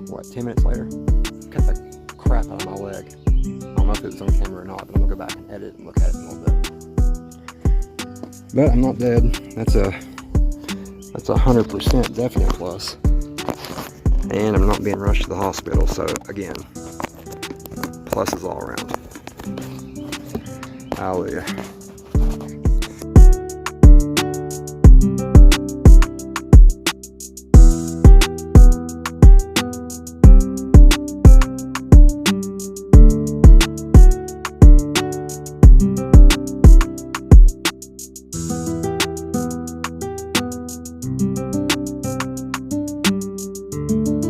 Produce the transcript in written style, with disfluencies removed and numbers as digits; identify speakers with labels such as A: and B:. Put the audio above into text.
A: what, 10 minutes later, cut the crap out of my leg. I don't know if it was on camera or not, but I'm gonna go back and edit and look at it in a little bit. But I'm not dead. That's a 100% definite plus. And I'm not being rushed to the hospital, so again, pluses all around. Hallelujah.